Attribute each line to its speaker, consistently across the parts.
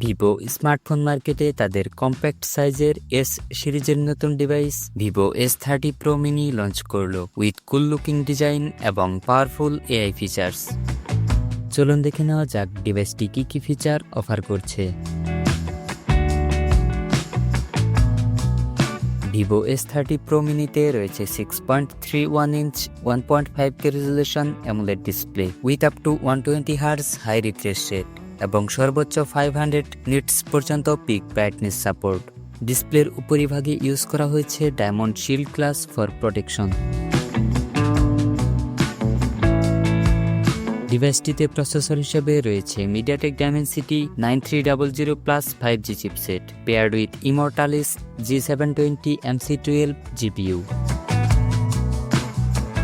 Speaker 1: Vivo smartphone মার্কেটে তাদের compact সাইজের এস সিরিজের নতুন device Vivo S30 Pro mini launch করলো উইথ কুল লুকিং ডিজাইন এবং পাওয়ারফুল এআই ফিচার্স। চলুন দেখে নেওয়া যাক ডিভাইসটি কি ফিচার অফার করছে। ভিভো S30 Pro মিনিতে রয়েছে 6.31 inch 1.5K resolution AMOLED display with up to 120 Hz high refresh rate এবং সর্বোচ্চ 500 নিটস পর্যন্ত পিক ব্রাইটনেস সাপোর্ট। ডিসপ্লের উপরিভাগে ইউজ করা হয়েছে diamond shield glass for protection. ডিভাইসটিতে প্রসেসর হিসেবে রয়েছে MediaTek Dimensity 9300 5G chipset paired with Immortalis G720 MC12 GPU।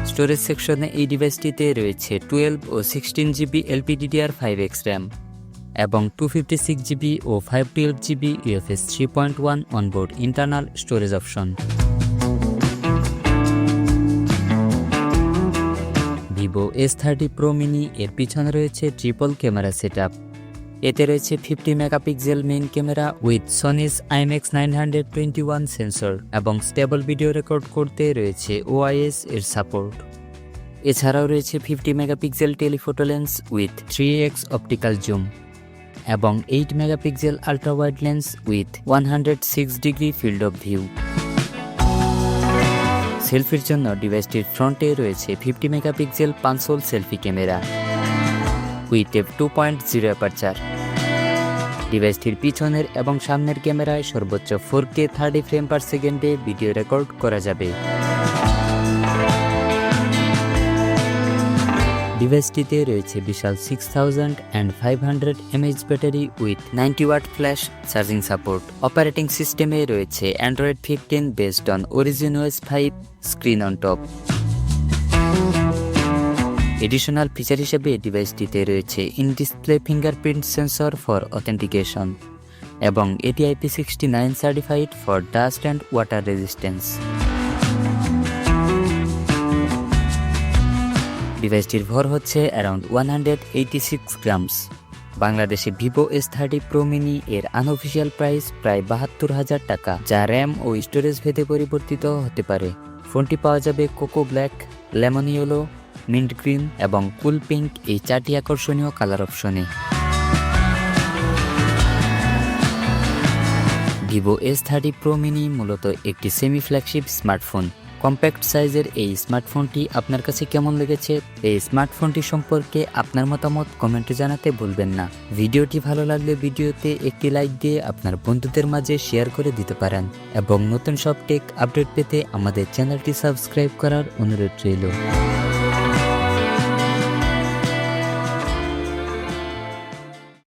Speaker 1: Storage সেকশনে এই ডিভাইসটিতে রয়েছে 12 ও 16GB LPDDR5X RAM এবং 256GB ও 512GB UFS 3.1 onboard internal storage option. Vivo S30 Pro mini এর পিছনে রয়েছে ট্রিপল ক্যামেরা সেটআপ। এতে রয়েছে 50 megapixel main camera with Sony's IMX 921 sensor এবং স্টেবল ভিডিও রেকর্ড করতে রয়েছে OIS এর সাপোর্ট। এছাড়াও রয়েছে 50 megapixel telephoto lens with 3x optical zoom এবং 8 megapixel ultra wide lens with 106 degree field of view. সেলফির জন্য ডিভাইসটির ফ্রন্টে রয়েছে 50 মেগাপিক্সেল পাঁচশোল selfie camera with f2.0 aperture. ডিভাইসটির পিছনের এবং সামনের ক্যামেরায় সর্বোচ্চ 4K 30 ফ্রেম পার সেকেন্ডে ভিডিও রেকর্ড করা যাবে। ডিভাইসটিতে রয়েছে বিশাল 6500 mAh battery with 90 watt flash charging support. Operating সিস্টেমে রয়েছে Android 15 based on Origin OS 5 screen on top. Additional feature হিসেবে ডিভাইসটিতে রয়েছে in display fingerprint sensor for authentication এবং এটি IP69 certified for dust and water resistance. ডিভাইসটির ভর হচ্ছে অ্যারাউন্ড 186 গ্রামস। বাংলাদেশে ভিভো S30 Pro মিনি এর আনঅফিসিয়াল প্রাইস প্রায় 72,000 টাকা, যা র্যাম ও স্টোরেজ ভেদে পরিবর্তিত হতে পারে। ফোনটি পাওয়া যাবে cocoa black, lemon yellow, mint green এবং কুল পিঙ্ক এই 4টি আকর্ষণীয় কালার অপশনে। ভিভো S30 Pro মিনি মূলত একটি সেমি ফ্ল্যাগশিপ স্মার্টফোন। কম্প্যাক্ট সাইজের এই স্মার্টফোনটি আপনার কাছে কেমন লেগেছে? এই স্মার্টফোনটি সম্পর্কে আপনার মতামত কমেন্টে জানাতে ভুলবেন না। ভিডিওটি ভালো লাগলে ভিডিওতে একটি লাইক দিয়ে আপনার বন্ধুদের মাঝে শেয়ার করে দিতে পারেন এবং নতুন সব টেক আপডেট পেতে আমাদের চ্যানেলটি সাবস্ক্রাইব করার অনুরোধ রইল।